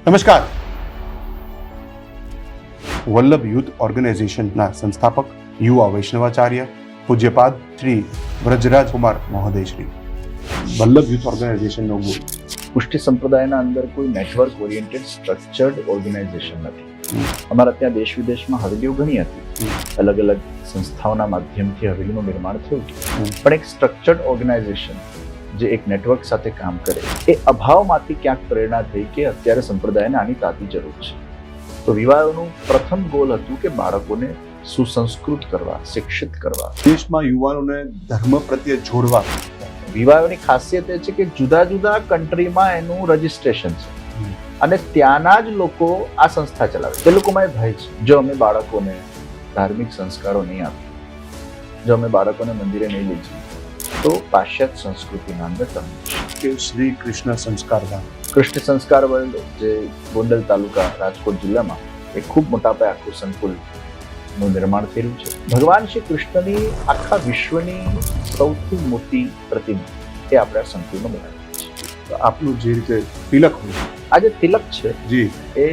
નમસ્કાર. વલ્લભ યુથ ઓર્ગેનાઇઝેશનના સંસ્થાપક યુવા વૈષ્ણવાચાર્ય પૂજ્યપાદ શ્રી વ્રજરાજ કુમાર મહોદય શ્રી. વલ્લભ યુથ ઓર્ગેનાઇઝેશનનો મૂળ પુષ્ટિ સંપ્રદાયના અંદર કોઈ નેટવર્ક ઓરિએન્ટેડ સ્ટ્રક્ચર્ડ ઓર્ગેનાઇઝેશન નથી. અમારા ત્યાં દેશ વિદેશમાં હવેલીઓ ઘણી હતી, અલગ અલગ સંસ્થાઓના માધ્યમથી હવેલીનું નિર્માણ થયું, પણ એક સ્ટ્રક્ચર્ડ ઓર્ગેનાઇઝેશન જે એક નેટવર્ક સાથે કામ કરે એ અભાવમાંથી ક્યાંક પ્રેરણા થઈ કે અત્યારે સંપ્રદાયને આની તાતી જરૂર છે. તો વિવાહોનું પ્રથમ ગોલ હતું કે બાળકોને સુસંસ્કૃત કરવા, શિક્ષિત કરવા, દેશમાં યુવાનોને ધર્મ પ્રત્યે જોડવા. વિવાહોની ખાસિયત એ છે કે જુદા જુદા કન્ટ્રીમાં એનું રજિસ્ટ્રેશન છે અને ત્યાંના જ લોકો આ સંસ્થા ચલાવે. એ લોકોમાં એ ભય છે, જો અમે બાળકોને ધાર્મિક સંસ્કારો નહીં આપીએ, જો અમે બાળકોને મંદિરે નહીં લઈ જઈએ તો પાશ્ચાત્ય સંસ્કૃતિના અંદર તમે કે શ્રી કૃષ્ણ સંસ્કારધામ, કૃષ્ણ સંસ્કાર વર્લ્ડ જે ગોંડલ તાલુકા રાજકોટ જિલ્લામાં એક ખૂબ મોટા પાયે આખું સંકુલનું નિર્માણ થયેલું છે. ભગવાન શ્રી કૃષ્ણની આખા વિશ્વની સૌથી મોટી પ્રતિમા એ આપણે આ સંકુલમાં બનાવી છે. તો આપનું જે રીતે તિલક હોય, આ જે તિલક છે જી, એ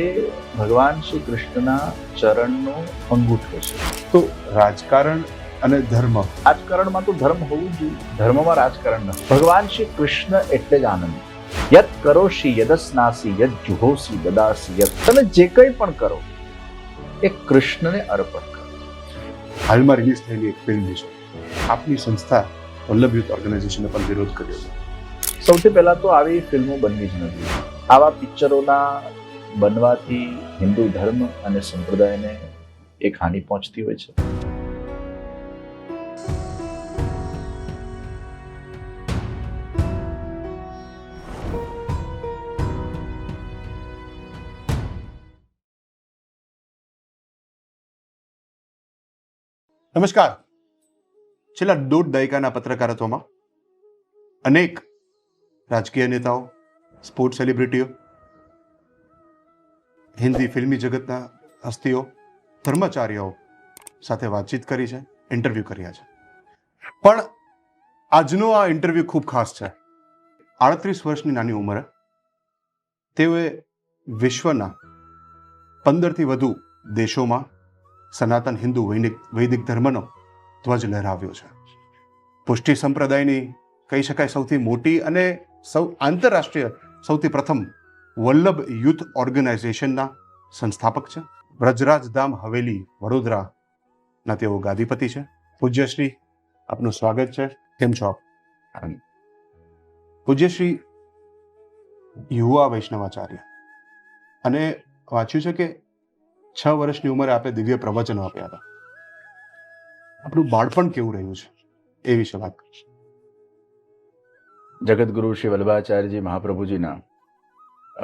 ભગવાન શ્રી કૃષ્ણના ચરણનો અંગૂઠો છે. તો રાજકારણ અને ધર્મ, રાજકારણમાં તો ધર્મ હોવું જોઈએ, ધર્મમાં રાજકારણ નથી. ભગવાન શ્રી કૃષ્ણ એટલે જ આનંદ. યત કરોશી યદસ્નાસી યદ જુહોસી દદાસી યત, તમે જે કંઈ પણ કરો એ કૃષ્ણને અર્પણ કરો. હાલમાં રિલીઝ થયેલી એક ફિલ્મ છે, આપની સંસ્થા વલ્લભ યુથ ઓર્ગેનાઇઝેશને પણ વિરોધ કર્યો છે. સૌથી પહેલા તો આવી ફિલ્મો બનવી જ નથી. આવા પિક્ચરોના બનવાથી હિન્દુ ધર્મ અને સંપ્રદાયને એક હાનિ પહોંચતી હોય છે. નમસ્કાર. છેલ્લા 1.5 દાયકાના પત્રકારત્વમાં અનેક રાજકીય નેતાઓ, સ્પોર્ટ્સ સેલિબ્રિટીઓ, હિન્દી ફિલ્મી જગતના હસ્તીઓ, ધર્માચાર્યોઓ સાથે વાતચીત કરી છે, ઇન્ટરવ્યૂ કર્યા છે. પણ આજનો આ ઇન્ટરવ્યૂ ખૂબ ખાસ છે. 38 વર્ષની નાની ઉંમરે તેઓએ વિશ્વના 15થી વધુ દેશોમાં સનાતન હિન્દુ વૈદિક ધર્મનો ધ્વજ લહેરાવ્યો છે. પુષ્ટિ સંપ્રદાયની કહી શકાય સૌથી મોટી અને આંતરરાષ્ટ્રીય સૌથી પ્રથમ વલ્લભ યુથ ઓર્ગેનાઇઝેશનના સંસ્થાપક છે. વ્રજરાજ ધામ હવેલી વડોદરાના તેઓ ગાદીપતિ છે. પૂજ્યશ્રી, આપનું સ્વાગત છે. કેમ છો આપ? પૂજ્યશ્રી યુવા વૈષ્ણવાચાર્ય, અને વાંચ્યું છે કે 6 વર્ષની ઉંમરે આપે દિવ્ય પ્રવચનો આપ્યા હતા. આપણું બાળપણ કેવું રહ્યું છે એ વિશે વાત કરીશું. જગતગુરુ શ્રી વલ્લભાચાર્યજી મહાપ્રભુજીના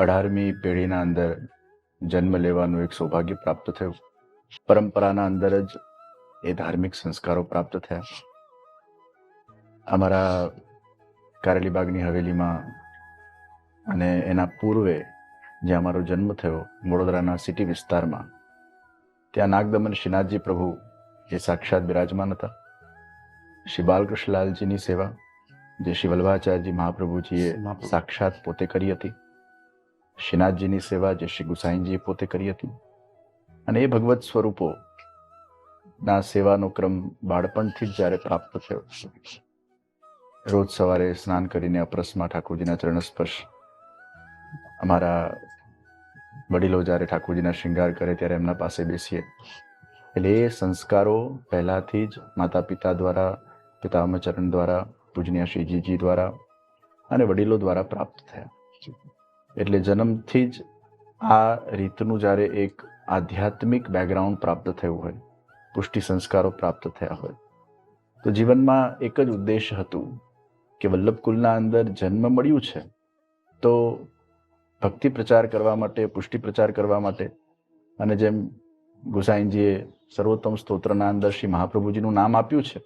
18મી પેઢીના અંદર જન્મ લેવાનું એક સૌભાગ્ય પ્રાપ્ત થયું. પરંપરાના અંદર જ એ ધાર્મિક સંસ્કારો પ્રાપ્ત થયા. અમારા કારેલીબાગની હવેલીમાં અને એના પૂર્વે જ્યાં અમારો જન્મ થયો વડોદરાના સિટી વિસ્તારમાં, ત્યાં નાગદમન શ્રીનાથજી પ્રભુ જે સાક્ષાત બિરાજમાન હતા. શ્રી બાલકૃષ્ણલાલજીની સેવા જે શ્રી વલ્લભાચાર્યજી મહાપ્રભુજીએ સાક્ષાત પોતે કરી હતી. શ્રીનાથજીની સેવા જે શ્રી ગુસાઈજીએ પોતે કરી હતી. અને એ ભગવત સ્વરૂપોના સેવાનો ક્રમ બાળપણથી જ જ્યારે પ્રાપ્ત થયો, રોજ સવારે સ્નાન કરીને અપરસમાં ઠાકોરજીના ચરણ સ્પર્શ, અમારા વડીલો જ્યારે ઠાકોરજીના શૃંગાર કરે ત્યારે એમના પાસે બેસીએ, એટલે એ સંસ્કારો પહેલાથી જ માતા પિતા દ્વારા, પિતામહચરણ દ્વારા, પૂજનીય શ્રીજીજી દ્વારા અને વડીલો દ્વારા પ્રાપ્ત થયા. એટલે જન્મથી જ આ રીતનું જ્યારે એક આધ્યાત્મિક બેકગ્રાઉન્ડ પ્રાપ્ત થયું હોય, પુષ્ટિ સંસ્કારો પ્રાપ્ત થયા હોય, તો જીવનમાં એક જ ઉદ્દેશ હતું કે વલ્લભકુલના અંદર જન્મ મળ્યું છે તો ભક્તિ પ્રચાર કરવા માટે, પુષ્ટિ પ્રચાર કરવા માટે, અને જેમ ગુસાઈજીએ સર્વોત્તમ સ્તોત્રના અંદર શ્રી મહાપ્રભુજીનું નામ આપ્યું છે,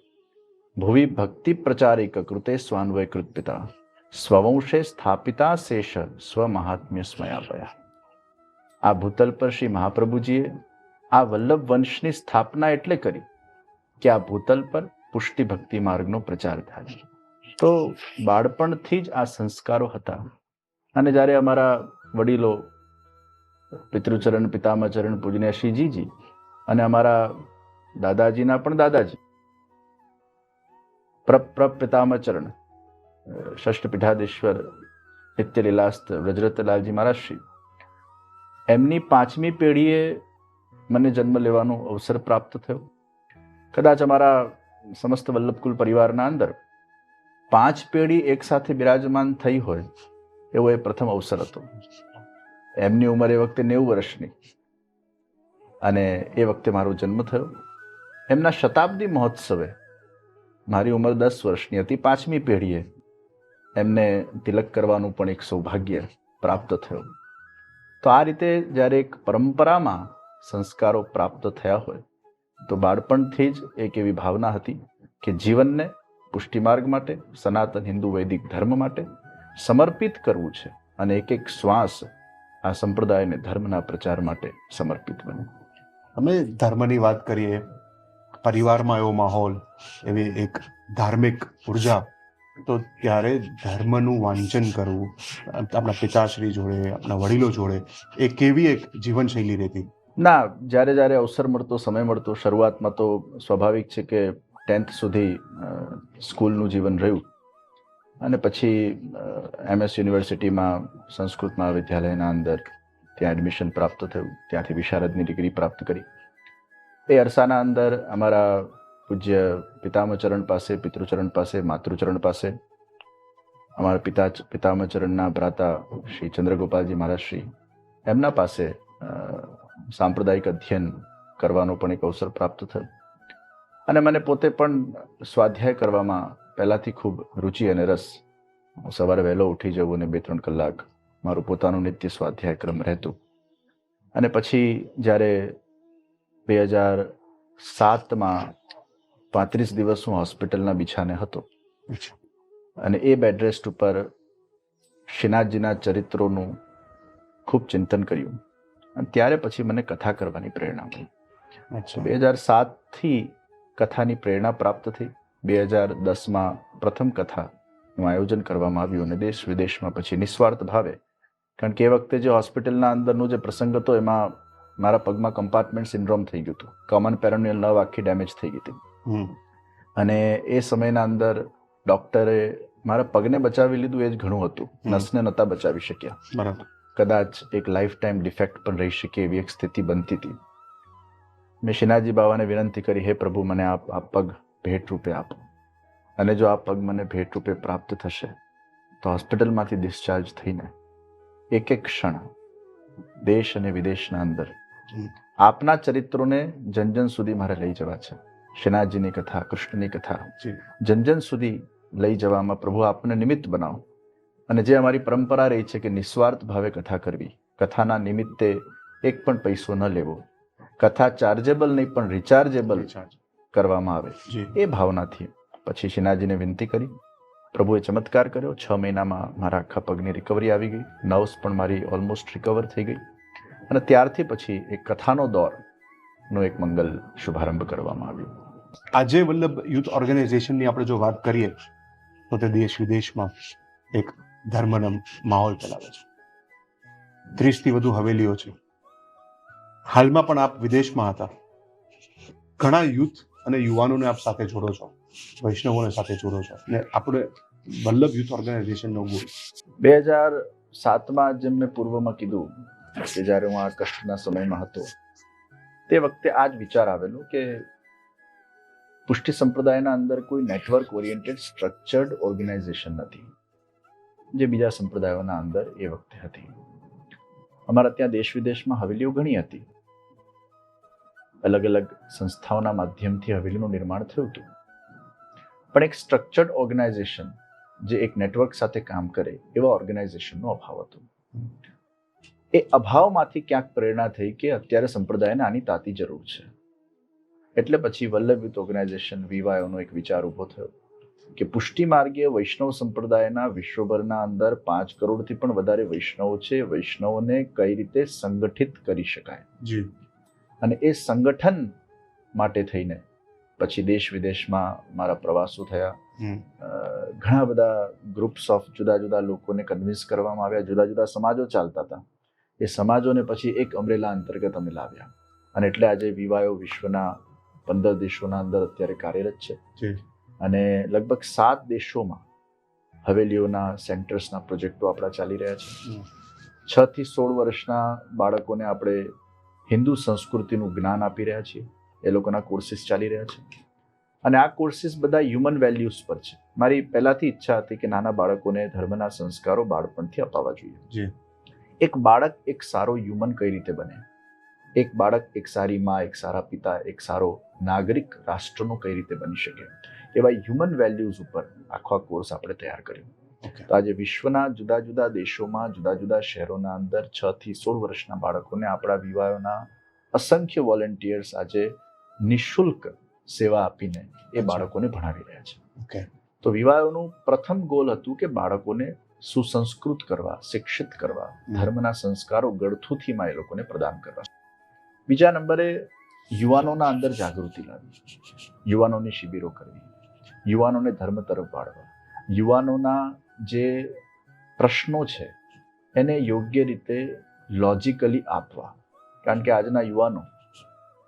ભુવિ ભક્તિ પ્રચારિક કૃતે સ્વાન્વય કૃતપિતા સ્વવંશે સ્થાપિતા શેષ સ્વ મહાત્મ્ય સ્મયાપયા. આ ભૂતલ પર શ્રી મહાપ્રભુજીએ આ વલ્લભ વંશની સ્થાપના એટલે કરી કે આ ભૂતલ પર પુષ્ટિ ભક્તિ માર્ગનો પ્રચાર થાય. તો બાળપણથી જ આ સંસ્કારો હતા. અને જ્યારે અમારા વડીલો પિતૃચરણ પિતામહચરણ પૂજનીય શ્રીજીજી અને અમારા દાદાજીના પણ દાદાજી પિતામહચરણ ષષ્ઠ પીઠાધીશ્વર નિત્ય લીલાસ્ત વ્રજરતલાલજી મહારાજ શ્રી, એમની 5મી પેઢીએ મને જન્મ લેવાનો અવસર પ્રાપ્ત થયો. કદાચ અમારા સમસ્ત વલ્લભકુલ પરિવારના અંદર 5 પેઢી એક સાથે બિરાજમાન થઈ હોય એવો એ પ્રથમ અવસર હતો. એમની ઉંમર એ વખતે 90 વર્ષની અને એ વખતે મારો જન્મ થયો. એમના શતાબ્દી મહોત્સવે મારી ઉંમર 10 વર્ષની હતી. 5મી પેઢીએ એમને તિલક કરવાનું પણ એક સૌભાગ્ય પ્રાપ્ત થયું. તો આ રીતે જ્યારે એક પરંપરામાં સંસ્કારો પ્રાપ્ત થયા હોય તો બાળપણથી જ એક એવી ભાવના હતી કે જીવનને પુષ્ટિમાર્ગ માટે, સનાતન હિન્દુ વૈદિક ધર્મ માટે સમર્પિત કરવું છે અને એક એક શ્વાસ આ સંપ્રદાયને ધર્મના પ્રચાર માટે સમર્પિત બને. અમે ધર્મની વાત કરીએ, પરિવારમાં એવો માહોલ, એવી એક ધાર્મિક ઉર્જા, તો ત્યારે ધર્મનું વાંચન કરવું આપણા પિતાશ્રી જોડે, આપણા વડીલો જોડે, એ કેવી એક જીવનશૈલી રહેતી? ના, જ્યારે જ્યારે અવસર મળતો, સમય મળતો, શરૂઆતમાં તો સ્વાભાવિક છે કે 10th સુધી સ્કૂલનું જીવન રહ્યું અને પછી MS યુનિવર્સિટીમાં સંસ્કૃત મહાવિદ્યાલયના અંદર ત્યાં એડમિશન પ્રાપ્ત થયું. ત્યાંથી વિશારદની ડિગ્રી પ્રાપ્ત કરી. એ અરસાના અંદર અમારા પૂજ્ય પિતામહચરણ પાસે, પિતૃચરણ પાસે, માતૃચરણ પાસે, અમારા પિતામહચરણના ભ્રાતા શ્રી ચંદ્રગોપાલજી મહારાજ શ્રી, એમના પાસે સાંપ્રદાયિક અધ્યયન કરવાનો પણ એક અવસર પ્રાપ્ત થયો. અને મને પોતે પણ સ્વાધ્યાય કરવામાં પહેલાંથી ખૂબ રુચિ અને રસ. સવારે વહેલો ઉઠી જવું અને 2-3 કલાક મારું પોતાનું નિત્ય સ્વાધ્યાય ક્રમ રહેતું. અને પછી જ્યારે 2007માં 35 દિવસ હું હોસ્પિટલના બિછાને હતો અને એ બેડ રેસ્ટ ઉપર શ્રીનાથજીના ચરિત્રોનું ખૂબ ચિંતન કર્યું અને ત્યારે પછી મને કથા કરવાની પ્રેરણા મળી. 2007થી કથાની પ્રેરણા પ્રાપ્ત થઈ. 2010માં પ્રથમ કથાનું આયોજન કરવામાં આવ્યું અને દેશ વિદેશમાં પછી નિસ્વાર્થ ભાવે, કારણ કે એ વખતે જે હોસ્પિટલના અંદરનો જે પ્રસંગ હતો એમાં મારા પગમાં કમ્પાર્ટમેન્ટ સિન્ડ્રોમ થઈ ગયું હતું. કોમન પેરોનિયલ નર્વ આખી ડેમેજ થઈ ગઈ હતી અને એ સમયના અંદર ડૉક્ટરે મારા પગને બચાવી લીધું એ જ ઘણું હતું. નસને નહોતા બચાવી શક્યા. બરાબર. કદાચ એક લાઈફ ટાઈમ ડિફેક્ટ પણ રહી શકે એવી એક સ્થિતિ બનતી હતી. મેં શ્રીનાથજી બાવાને વિનંતી કરી, હે પ્રભુ, મને આ પગ ભેટ રૂપે આપો અને જો આ પગ મને ભેટ રૂપે પ્રાપ્ત થશે તો હોસ્પિટલમાંથી ડિસ્ચાર્જ થઈને એક એક ક્ષણ દેશ અને વિદેશના અંદર આપના ચરિત્રોને જન સુધી મારે લઈ જવા છે. શ્રીનાથજીની કથા, કૃષ્ણની કથા જન સુધી લઈ જવામાં પ્રભુ આપને નિમિત્ત બનાવો. અને જે અમારી પરંપરા રહી છે કે નિસ્વાર્થ ભાવે કથા કરવી, કથાના નિમિત્તે એક પણ પૈસો ન લેવો, કથા ચાર્જેબલ નહીં પણ રિચાર્જેબલ કરવામાં આવે, એ ભાવનાથી પછી શ્રીનાથજીને વિનંતી કરી. પ્રભુએ ચમત્કાર કર્યો. 6 મહિનામાં મારા આખા પગની રિકવરી આવી ગઈ. નર્વ્સ પણ મારી ઓલમોસ્ટ રિકવર થઈ ગઈ અને ત્યારથી પછી એક કથાનો દોરનો એક મંગલ શુભારંભ કરવામાં આવ્યો. આજે વલ્લભ યુથ ઓર્ગેનાઇઝેશનની આપણે જો વાત કરીએ તો તે દેશ વિદેશમાં એક ધર્મનો માહોલ ફેલાવે છે. 30થી વધુ હવેલીઓ છે. હાલમાં પણ આપ વિદેશમાં હતા. ઘણા યુથ અને યુવાનોને આપ સાથે જોડો છો, વૈષ્ણવોને સાથે જોડો છો અને આપણે વલ્લભ યુથ ઓર્ગેનાઇઝેશનનો ગુરુ 2007માં જેમ મેં પૂર્વમાં કીધું કે જ્યારે હું આ કષ્ટના સમયમાં હતો તે વખતે આ જ વિચાર આવેલો કે પુષ્ટિ સંપ્રદાયના અંદર કોઈ નેટવર્ક ઓરિએન્ટેડ સ્ટ્રક્ચર્ડ ઓર્ગેનાઇઝેશન નથી જે બીજા સંપ્રદાયોના અંદર એ વખતે હતી. અમારા ત્યાં દેશ વિદેશમાં હવેલીઓ ઘણી હતી. અલગ અલગ સંસ્થાઓના માધ્યમથી હવેલીનું નિર્માણ થયું હતું, પણ એક સ્ટ્રક્ચર્ડ ઓર્ગેનાઇઝેશન જે એક નેટવર્ક સાથે કામ કરે એવા ઓર્ગેનાઇઝેશનનો અભાવ હતો. એ અભાવમાંથી ક્યાંક પ્રેરણા થઈ કે અત્યારે સંપ્રદાયને આની તાતી જરૂર છે. એટલે પછી વલ્લભ યુથ ઓર્ગેનાઇઝેશન VYOનો એક વિચાર ઊભો થયો કે પુષ્ટિ માર્ગીય વૈષ્ણવ સંપ્રદાયના વિશ્વભરના અંદર 5 કરોડથી પણ વધારે વૈષ્ણવો છે. વૈષ્ણવોને કઈ રીતે સંગઠિત કરી શકાય અને એ સંગઠન માટે થઈને પછી દેશ વિદેશમાં મારા પ્રવાસો થયા. ઘણા બધા ગ્રુપ્સ ઓફ જુદા જુદા લોકોને કન્વિન્સ કરવામાં આવ્યા. જુદા જુદા સમાજો ચાલતા હતા. એ સમાજોને પછી એક અમરેલા અંતર્ગત અમે લાવ્યા. અને એટલે આજે વિવાયો વિશ્વના 15 દેશોના અંદર અત્યારે કાર્યરત છે. જી. અને લગભગ 7 દેશોમાં હવેલીઓના સેન્ટર્સના પ્રોજેક્ટો આપણા ચાલી રહ્યા છે. 6 થી 16 વર્ષના બાળકોને આપણે હિન્દુ સંસ્કૃતિનું જ્ઞાન આપી રહ્યા છીએ. એ લોકોના કોર્સિસ ચાલી રહ્યા છે. અને આ કોર્સિસ બધા હ્યુમન વેલ્યુઝ પર છે. મારી પહેલાથી ઈચ્છા હતી કે નાના બાળકોને ધર્મના સંસ્કારો બાળપણથી અપાવવા જોઈએ. જી. એક બાળક એક સારો હ્યુમન કઈ રીતે બને, એક બાળક એક સારી માં, એક સારા પિતા, એક સારો નાગરિક રાષ્ટ્રનો કઈ રીતે બની શકે, એવા હ્યુમન વેલ્યુઝ ઉપર આખો કોર્સ આપણે તૈયાર કર્યો. તો આજે વિશ્વના જુદા જુદા દેશોમાં, જુદા જુદા શહેરોના અંદર 6 થી 16 વર્ષના બાળકોને આપણા વિવાહોના અસંખ્ય વોલેન્ટિયર્સ આજે નિઃશુલ્ક સેવા આપીને એ બાળકોને ભણાવી રહ્યા છે. ઓકે. તો વિવાહોનું પ્રથમ ગોલ હતું કે બાળકોને સુસંસ્કૃત કરવા, શિક્ષિત કરવા, ધર્મના સંસ્કારો ગળથુથીમાં એ લોકોને પ્રદાન કરવા. બીજા નંબરે યુવાનોના અંદર જાગૃતિ લાવવી, યુવાનોની શિબિરો કરવી, યુવાનોને ધર્મ તરફ વાળવા, યુવાનોના જે પ્રશ્નો છે એને યોગ્ય રીતે લોજિકલી આપવા. કારણ કે આજના યુવાનો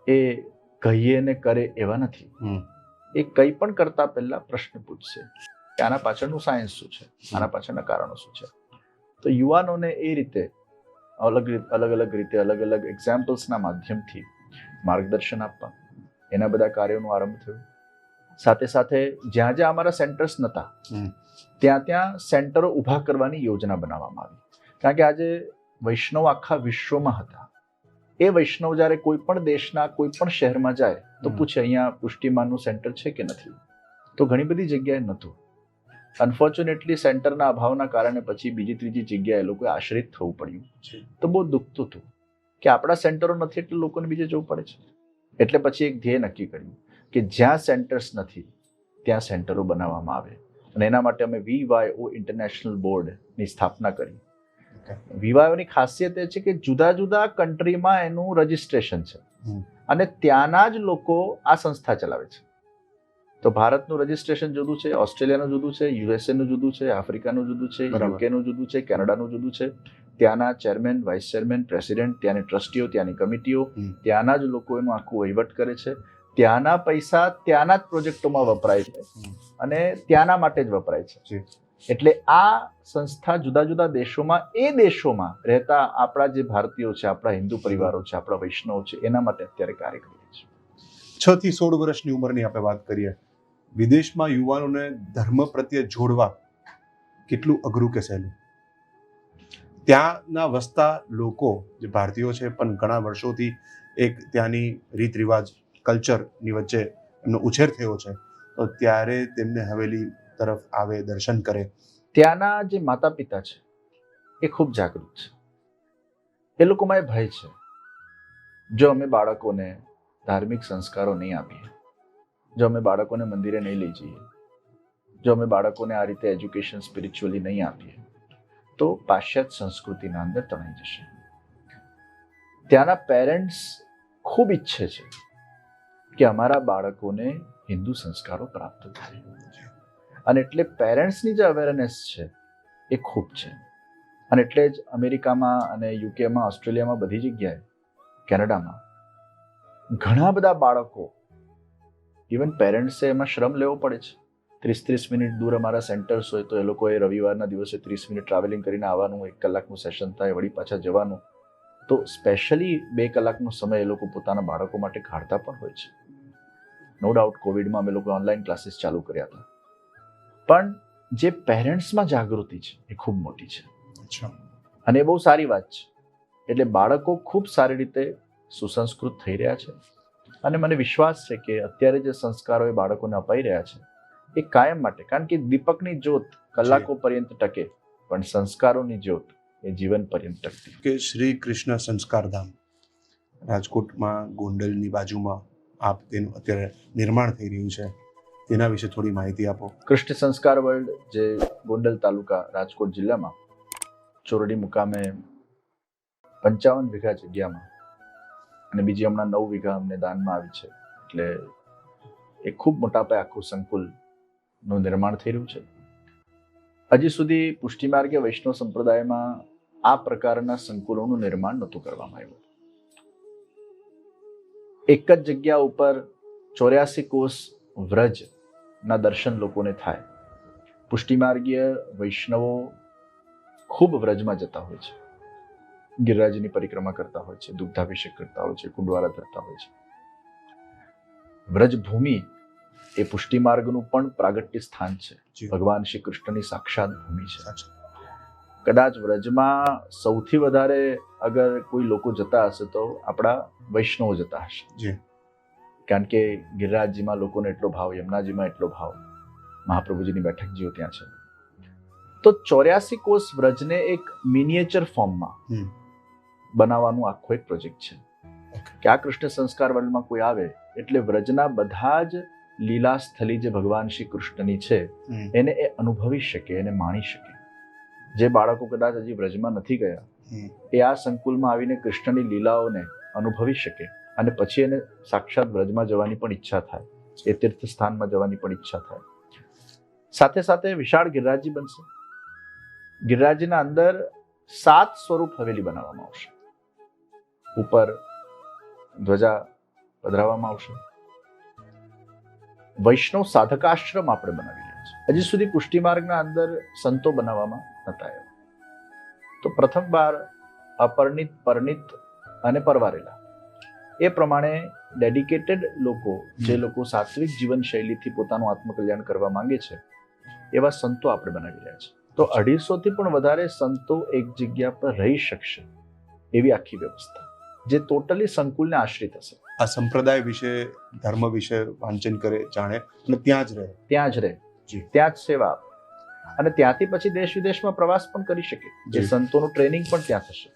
એ કહીએ ને કરે એવા નથી. એ કંઈ પણ કરતા પહેલા પ્રશ્ન પૂછશે કે આના પાછળનું સાયન્સ શું છે, આના પાછળના કારણો શું છે. તો યુવાનોને એ રીતે અલગ અલગ રીતે અલગ અલગ એક્ઝામ્પલ્સના માધ્યમથી માર્ગદર્શન આપવા, એના બધા કાર્યોનો આરંભ થયો. સાથે સાથે જ્યાં જ્યાં અમારા સેન્ટર્સ નહોતા ત્યાં સેન્ટરો ઊભા કરવાની યોજના બનાવવામાં આવી. કારણ કે આજે વૈષ્ણવ આખા વિશ્વમાં હતા. એ વૈષ્ણવ જ્યારે કોઈ પણ દેશના કોઈ પણ શહેરમાં જાય તો પૂછે અહીંયા પુષ્ટિમાનનું સેન્ટર છે કે નથી. તો ઘણી બધી જગ્યાએ નહોતું. અનફોર્ચ્યુનેટલી સેન્ટરના અભાવના કારણે પછી બીજી ત્રીજી જગ્યાએ લોકોએ આશ્રિત થવું પડ્યું. તો બહુ દુખતું હતું કે આપણા સેન્ટરો નથી એટલે લોકોને બીજે જવું પડે છે. એટલે પછી એક ધ્યેય નક્કી કર્યું કે જ્યાં સેન્ટર્સ નથી ત્યાં સેન્ટરો બનાવવામાં આવે. અને એના માટે અમે VYO ઇન્ટરનેશનલ બોર્ડની સ્થાપના કરી. વિવાહોની ખાસિયત એ છે કે જુદા જુદા કન્ટ્રીમાં એનું રજિસ્ટ્રેશન છે અને ત્યાંના જ લોકો આ સંસ્થા ચલાવે છે. તો ભારતનું રજિસ્ટ્રેશન જુદું છે, ઓસ્ટ્રેલિયાનું જુદું છે, USA નું જુદું છે, આફ્રિકાનું જુદું છે, UK નું જુદું છે, કેનેડાનું જુદું છે. ત્યાંના ચેરમેન, વાઇસ ચેરમેન, પ્રેસિડેન્ટ, ત્યાંની ટ્રસ્ટીઓ, ત્યાંની કમિટીઓ, ત્યાંના જ લોકો એનું આખું વહીવટ કરે છે. ત્યાંના પૈસા ત્યાંના જ પ્રોજેક્ટોમાં વપરાય છે અને ત્યાંના માટે જ વપરાય છે. એટલે આ સંસ્થા જુદા જુદા દેશોમાં, એ દેશોમાં રહેતા આપણા જે ભારતીયો છે, આપણા હિન્દુ પરિવારો છે, આપણા વૈષ્ણવ છે, એના માટે અત્યારે કાર્ય કરી રહી છે. 6 થી 16 વર્ષની ઉંમરની આપણે વાત કરીએ, વિદેશમાં યુવાનોને ધર્મ પ્રત્યે જોડવા કેટલું અઘરું કે સહેલું? ત્યાંના વસતા લોકો જે ભારતીયો છે પણ ઘણા વર્ષોથી એક ત્યાંની રીત રિવાજ, કલ્ચરની વચ્ચે એમનો ઉછેર થયો છે, તો ત્યારે તેમને હવેલી તરફ આવે, દર્શન કરે. ત્યાંના જે માતા પિતા છે એ ખૂબ જાગૃત છે. એ લોકોમાં એ ભય છે, જો અમે બાળકોને ધાર્મિક સંસ્કારો નહીં આપીએ, જો અમે બાળકોને મંદિરે નહીં લઈ જઈએ, જો અમે બાળકોને આ રીતે એજ્યુકેશન સ્પિરિચ્યુઅલી નહીં આપીએ તો પાશ્ચાત્ય સંસ્કૃતિના અંદર તણાઈ જશે. ત્યાંના પેરેન્ટ્સ ખૂબ ઈચ્છે છે કે અમારા બાળકોને હિન્દુ સંસ્કારો પ્રાપ્ત થાય. અને એટલે પેરેન્ટ્સની જે અવેરનેસ છે એ ખૂબ છે. અને એટલે જ અમેરિકામાં અને યુકેમાં, ઓસ્ટ્રેલિયામાં, બધી જગ્યાએ, કેનેડામાં ઘણા બધા બાળકો, ઇવન પેરેન્ટ્સે એમાં શ્રમ લેવો પડે છે. 30-30 મિનિટ દૂર અમારા સેન્ટર્સ હોય તો એ લોકોએ રવિવારના દિવસે 30 મિનિટ ટ્રાવેલિંગ કરીને આવવાનું, 1 કલાકનું સેશન થાય, વળી પાછા જવાનું. તો સ્પેશિયલી 2 કલાકનો સમય એ લોકો પોતાના બાળકો માટે કાઢતા પણ હોય છે. નો ડાઉટ કોવિડમાં અમે લોકો ઓનલાઈન ક્લાસીસ ચાલુ કર્યા હતા, પણ જે પેરેન્ટ્સમાં જાગૃતિ છે એ ખૂબ મોટી છે અને એ બહુ સારી વાત છે. એટલે બાળકો ખૂબ સારી રીતે સુસંસ્કૃત થઈ રહ્યા છે અને મને વિશ્વાસ છે કે અત્યારે જે સંસ્કારો એ બાળકોને અપાઈ રહ્યા છે એ કાયમ માટે, કારણ કે દીપકની જ્યોત કલાકો પર્યંત ટકે પણ સંસ્કારોની જ્યોત એ જીવન પર્યંત ટકતી. કે શ્રી કૃષ્ણ સંસ્કારધામ રાજકોટમાં ગોંડલની બાજુમાં આપ તેનું અત્યારે નિર્માણ થઈ રહ્યું છે, તેના વિશે થોડી માહિતી આપો. કૃષ્ણ સંસ્કાર વર્લ્ડ જે ગોંડલ તાલુકા, રાજકોટ જિલ્લામાં ચોરડી મુકામે 55 વીઘા જગ્યામાં અને બીજી હમણાં 9 વીઘા અમને દાનમાં આવી છે. એટલે એ ખૂબ મોટા પાયે આખું સંકુલનું નિર્માણ થઈ રહ્યું છે. હજી સુધી પુષ્ટિમાર્ગે વૈષ્ણવ સંપ્રદાયમાં આ પ્રકારના સંકુલોનું નિર્માણ નહોતું કરવામાં આવ્યું. એક જ જગ્યા ઉપર 84 કોષ વ્રજના દર્શન લોકોને થાય. પુષ્ટિમાર્ગીય વૈષ્ણવો ખૂબ વ્રજમાં જતા હોય છે, ગિરિરાજની પરિક્રમા કરતા હોય છે, દુગ્ધાભિષેક કરતા હોય છે, કુંડવારા ધરતા હોય છે. વ્રજભૂમિ એ પુષ્ટિમાર્ગનું પણ પ્રાગટ્ય સ્થાન છે. ભગવાન શ્રી કૃષ્ણની સાક્ષાત ભૂમિ છે. કદાચ વ્રજમાં સૌથી વધારે અગર કોઈ લોકો જતા હશે તો આપણા વૈષ્ણવો જતા હશે, કારણ કે ગિરિરાજજીમાં લોકોને એટલો ભાવ, યમુનાજીમાં એટલો ભાવ, મહાપ્રભુજીની બેઠકજીઓ ત્યાં છે. તો 84 કોષ વ્રજને એક મિનિએચર ફોર્મમાં બનાવવાનું આખો એક પ્રોજેક્ટ છે કે આ કૃષ્ણ સંસ્કાર વર્લ્ડમાં કોઈ આવે એટલે વ્રજના બધા જ લીલા સ્થલી જે ભગવાન શ્રી કૃષ્ણની છે એને એ અનુભવી શકે, એને માણી શકે. જે બાળકો કદાચ હજી વ્રજમાં નથી ગયા એ આ સંકુલમાં આવીને કૃષ્ણની લીલાઓને અનુભવી શકે અને પછી એને સાક્ષાત વ્રજમાં જવાની પણ ઈચ્છા થાય, એ તીર્થ સ્થાનમાં જવાની પણ ઈચ્છા થાય. સાથે સાથે વિશાળ ગિરિરાજજી બનશે. ગિરિરાજજીના અંદર 7 સ્વરૂપ હવેલી બનાવવામાં આવશે. ઉપર ધ્વજા પધરાવવામાં આવશે. વૈષ્ણવ સાધકાશ્રમ આપણે બનાવી રહ્યા છીએ. હજી સુધી પુષ્ટિ માર્ગના અંદર સંતો બનાવવામાં નતા આવ્યા. તો પ્રથમવાર અપરિણિત, પરિણિત અને પરવારેલા એ પ્રમાણે ડેડિકેટેડ લોકો, જે લોકો સાત્વિક જીવન શૈલીથી પોતાનું આત્મકલ્યાણ કરવા માંગે છે એવા સંતો આપણે બનાવી રહ્યા છે. તો 250 થી પણ વધારે સંતો એક જગ્યા પર રહી શકશે એવી આખી વ્યવસ્થા, જે ટોટલી સંકુલને આશ્રિત હશે. આ સંપ્રદાય વિશે, ધર્મ વિશે વાંચન કરે, જાણે અને ત્યાં જ રહે, ત્યાં જ સેવા આપે અને ત્યાંથી પછી દેશ વિદેશમાં પ્રવાસ પણ કરી શકે. જે સંતોનું ટ્રેનિંગ પણ ત્યાં થશે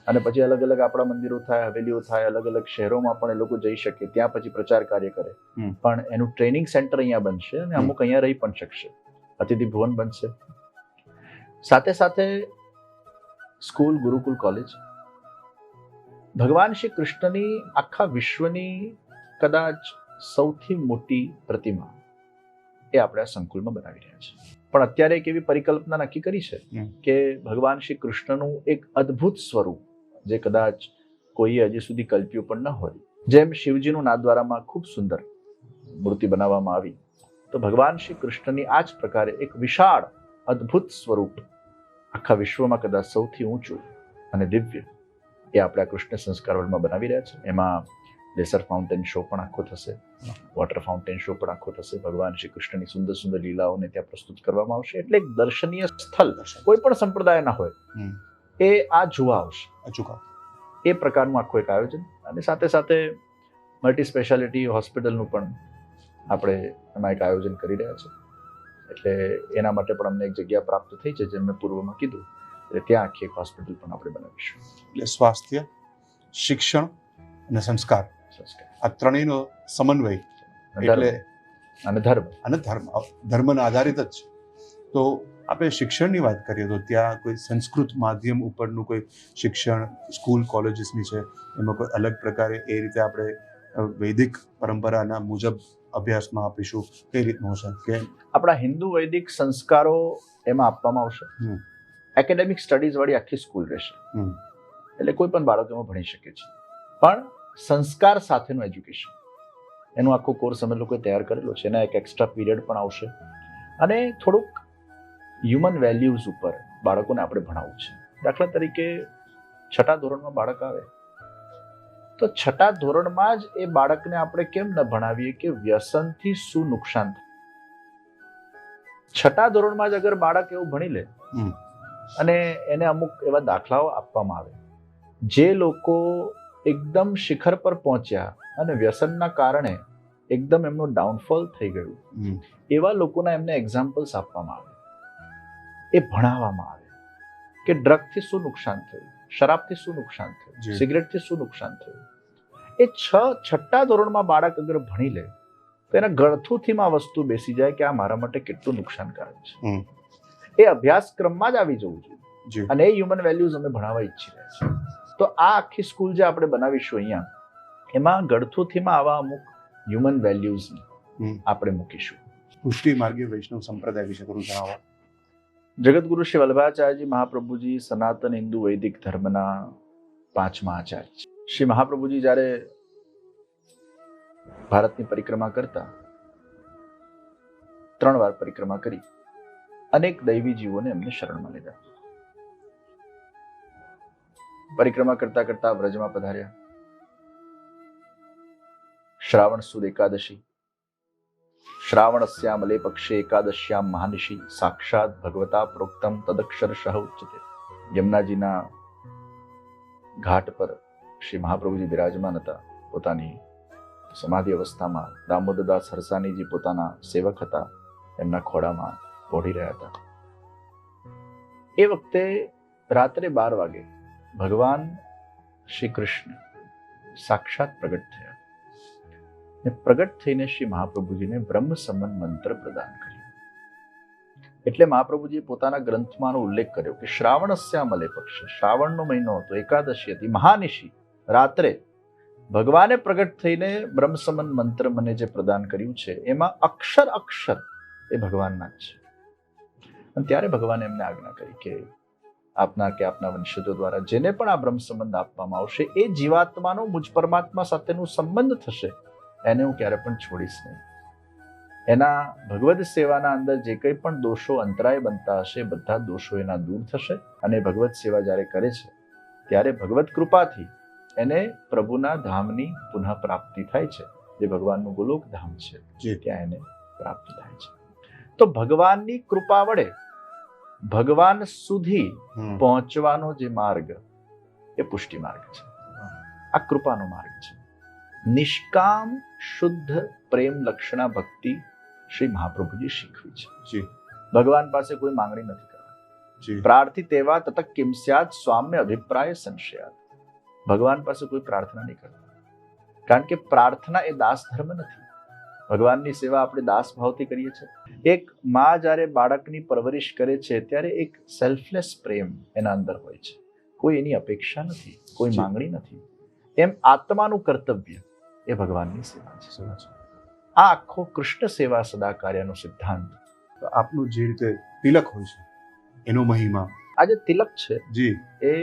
અને પછી અલગ અલગ આપણા મંદિરો થાય, હવેલીઓ થાય, અલગ અલગ શહેરોમાં પણ એ લોકો જઈ શકે, ત્યાં પછી પ્રચાર કાર્ય કરે. પણ એનું ટ્રેનિંગ સેન્ટર અહીંયા બનશે અને અમુક અહીંયા રહી પણ શકશે. અતિથિ ભુવન બનશે. સાથે સાથે સ્કૂલ, ગુરુકુલ, કોલેજ. ભગવાન શ્રી કૃષ્ણની આખા વિશ્વની કદાચ સૌથી મોટી પ્રતિમા એ આપણે આ સંકુલમાં બનાવી રહ્યા છે. પણ અત્યારે એક એવી પરિકલ્પના નક્કી કરી છે કે ભગવાન શ્રી કૃષ્ણનું એક અદ્ભુત સ્વરૂપ, જે કદાચ કોઈએ હજી સુધી કલ્પ્યું પણ ન હોય, જેમ શિવજીનું નાથદ્વારામાં ખૂબ સુંદર મૂર્તિ બનાવવામાં આવી, તો ભગવાન શ્રી કૃષ્ણની આ જ પ્રકારે એક વિશાળ અદ્ભુત સ્વરૂપ આખા વિશ્વમાં કદાચ સૌથી ઊંચું અને દિવ્ય એ આપણે આ કૃષ્ણ સંસ્કાર વર્લ્ડમાં બનાવી રહ્યા છે. એમાં લેસર ફાઉન્ટેન શો પણ આખો થશે, વોટર ફાઉન્ટેન શો પણ આખો થશે. ભગવાન શ્રી કૃષ્ણની સુંદર સુંદર લીલાઓને ત્યાં પ્રસ્તુત કરવામાં આવશે. એટલે એક દર્શનીય સ્થળ, કોઈ પણ સંપ્રદાયના હોય એ આ જોવા આવશે. એ પ્રકારનું આખું એક આયોજન. અને સાથે સાથે મલ્ટી સ્પેશિયાલિટી હોસ્પિટલનું પણ આપણે એમાં એક આયોજન કરી રહ્યા છે. એટલે એના માટે પણ અમને એક જગ્યા પ્રાપ્ત થઈ છે, જેમ મેં પૂર્વમાં કીધું. એટલે ત્યાં આખી એક હોસ્પિટલ પણ આપણે બનાવીશું. એટલે સ્વાસ્થ્ય, શિક્ષણ અને સંસ્કાર, આ ત્રણેયનો સમન્વય એટલે અને ધર્મના આધારિત જ છે. તો આપણે શિક્ષણની વાત કરીએ તો ત્યાં કોઈ સંસ્કૃત માધ્યમ ઉપરનું કોઈ શિક્ષણ, સ્કૂલ, કોલેજીસની છે, એમાં કોઈ અલગ પ્રકારે એ રીતે આપણે વૈદિક પરંપરાના મુજબ અભ્યાસમાં આપીશું, કઈ રીતનું હશે? કે આપણા હિન્દુ વૈદિક સંસ્કારો એમાં આપવામાં આવશે. એકેડેમિક સ્ટડીઝ વાળી આખી સ્કૂલ રહેશે. એટલે કોઈ પણ બાળક એમાં ભણી શકે છે, પણ સંસ્કાર સાથેનું એજ્યુકેશન, એનો આખો કોર્સ અમે લોકોએ તૈયાર કરેલો છે. એના એક એક્સ્ટ્રા પીરિયડ પણ આવશે અને થોડુંક હ્યુમન વેલ્યુઝ ઉપર બાળકોને આપણે ભણાવવું છે. દાખલા તરીકે 6ઠા ધોરણમાં બાળક આવે તો 6ઠા ધોરણમાં જ એ બાળકને આપણે કેમ ન ભણાવીએ કે વ્યસનથી શું નુકસાન થાય. 6ઠા ધોરણમાં જ અગર બાળક એવું ભણી લે અને એને અમુક એવા દાખલાઓ આપવામાં આવે, જે લોકો એકદમ શિખર પર પહોંચ્યા અને વ્યસનના કારણે એકદમ એમનું ડાઉનફોલ થઈ ગયું, એવા લોકોના એમને એક્ઝામ્પલ્સ આપવામાં આવે, એ ભણાવવામાં આવે કે ડ્રગથી શું નુકસાન થયું, શરાબથી શું નુકસાન થયું, સિગરેટથી શું નુકસાન થયું. એ 6ઠા ધોરણમાં બાળક અગર ભણી લે તો એના ગળથુથીમાં વસ્તુ બેસી જાય કે આ મારા માટે કેટલું નુકસાનકારક છે. એ અભ્યાસક્રમમાં જ આવી જવું જોઈએ અને એ હ્યુમન વેલ્યુઝ અમે ભણાવવા ઈચ્છી રહ્યા છીએ. તો આ આખી સ્કૂલ જે આપણે બનાવીશું અહીંયા, એમાં ગળથુથીમાં આવા અમુક હ્યુમન વેલ્યુઝ આપણે મૂકીશું. પુષ્ટિ માર્ગીય વૈષ્ણવ સંપ્રદાય વિશે થોડું જણાવો. જગતગુરુ શ્રી વલ્લભાચાર્યજી મહાપ્રભુજી સનાતન હિન્દુ વૈદિક ધર્મના 5મા આચાર્ય છે. શ્રી મહાપ્રભુજી જ્યારે ભારતની પરિક્રમા કરતા 3 વાર પરિક્રમા કરી અનેક દૈવી જીવોને એમને શરણમાં લીધા. પરિક્રમા કરતા કરતા વ્રજમાં પધાર્યા. શ્રાવણ સુદ એકાદશી, શ્રાવણસ્યામ મલે પક્ષે એકાદશ્યામ મહાનિશી સાક્ષાત ભગવતા પ્રોક્તમ તદક્ષરશઃ ઉચ્યતે. યમુનાજીના ઘાટ પર શ્રી મહાપ્રભુજી બિરાજમાન હતા. પોતાની સમાધિ અવસ્થામાં દામોદરદાસ હરસાનીજી પોતાના સેવક હતા, એમના ખોળામાં પોઢી રહ્યા હતા. એ વખતે રાત્રે 12 વાગે ભગવાન શ્રી કૃષ્ણ સાક્ષાત પ્રગટ થયા. પ્રગટ થઈને શ્રી મહાપ્રભુજીને બ્રહ્મ સંબંધ મંત્ર પ્રદાન કર્યું. એટલે મહાપ્રભુજીએ પોતાના ગ્રંથમાં ઉલ્લેખ કર્યો કે શ્રાવણસ્યા મલે પક્ષ, શ્રાવણનો મહિનો હતો, એકાદશી હતી, મહાનિશી રાત્રે ભગવાને પ્રગટ થઈને બ્રહ્મ સંબંધ મંત્ર મને જે પ્રદાન કર્યું છે એમાં અક્ષર અક્ષર એ ભગવાનના જ છે. અને ત્યારે ભગવાને એમને આજ્ઞા કરી કે આપના કે આપના વંશજો દ્વારા જેને પણ આ બ્રહ્મ સંબંધ આપવામાં આવશે એ જીવાત્માનો મુજ પરમાત્મા સાથેનો સંબંધ થશે, એને હું ક્યારે પણ છોડીશ નહીં. એના ભગવદ સેવાના અંદર જે કંઈ પણ દોષો અંતરાય બનતા હશે બધા દોષો એના દૂર થશે. અને ભગવત સેવા જ્યારે કરે છે ત્યારે ભગવત કૃપાથી એને પ્રભુના ધામની પુનઃ પ્રાપ્તિ થાય છે, જે ભગવાનનું ગોલોક ધામ છે, ત્યાં એને પ્રાપ્ત થાય છે. તો ભગવાનની કૃપા વડે ભગવાન સુધી પહોંચવાનો જે માર્ગ એ પુષ્ટિ માર્ગ છે. આ કૃપાનો માર્ગ છે. નિષ્કામ શુદ્ધ પ્રેમ લક્ષણા ભક્તિ શ્રી મહાપ્રભુજી શીખવી છે. ભગવાન પાસે કોઈ માંગણી નથી કરવાની. પ્રાર્થિત એવા તત કિમ સ્યાત સ્વામ્ય અભિપ્રાય સંશયાત. ભગવાન પાસે કોઈ પ્રાર્થના નહીં કરતા, કારણ કે પ્રાર્થના એ દાસ ધર્મ નથી. ભગવાનની સેવા આપણે દાસ ભાવથી કરીએ છીએ. એક માં જ્યારે બાળકની પરવરિશ કરે છે ત્યારે એક સેલ્ફલેસ પ્રેમ એના અંદર હોય છે. કોઈ એની અપેક્ષા નથી, કોઈ માંગણી નથી. એમ આત્માનું કર્તવ્ય એ ભગવાનની સેવા છે. આ આખો કૃષ્ણ સેવા સદા કાર્યનો સિદ્ધાંત. આપનું જે રીતે તિલક હોય છે એનો મહિમા, આ જે તિલક છે જી એ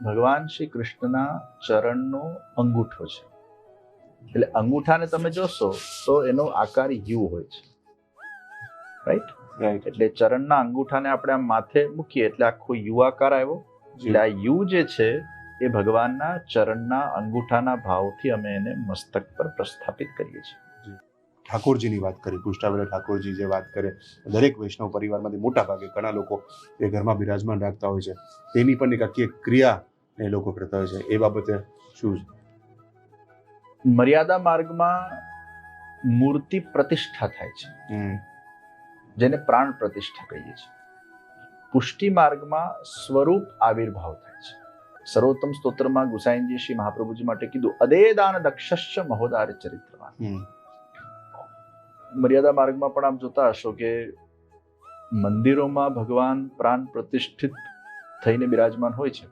ભગવાન શ્રી કૃષ્ણના ચરણનો અંગૂઠો છે. એટલે અંગૂઠાને તમે જોશો તો એનો આકાર યુ હોય છે, રાઈટ. એટલે ચરણના અંગૂઠાને આપણે આમ માથે મૂકીએ એટલે આખો યુ આકાર આવ્યો. એટલે આ યુ જે છે એ ભગવાનના ચરણના અંગૂઠાના ભાવથી અમે એને મસ્તક પર પ્રસ્થાપિત કરીએ છીએ. ઠાકોરજીની વાત કરી, પુષ્ટાવેલા ઠાકોરજી જે વાત કરે, દરેક વૈષ્ણવ પરિવારમાંથી મોટા ભાગે ઘણા લોકો એ ઘરમાં બિરાજમાન રાખતા હોય છે, તેની પણ એક આખી ક્રિયા એ લોકો કરતા હોય છે. એ બાબતે શું છે? મર્યાદા માર્ગમાં મૂર્તિ પ્રતિષ્ઠા થાય છે, જેને પ્રાણ પ્રતિષ્ઠા કહીએ છીએ. પુષ્ટિ માર્ગમાં સ્વરૂપ આવિર્ભાવ થાય છે. સર્વોત્તમ સ્તોત્રમાં ગુસાઈનજી શ્રી મહાપ્રભુજી માટે કીધું અદેદાન દક્ષશ્ચ મહોદાર ચરિત્રવાન. મર્યાદા માર્ગમાં પણ આપ જોતા હશો કે મંદિરોમાં ભગવાન પ્રાણ પ્રતિષ્ઠિત થઈને બિરાજમાન હોય છે,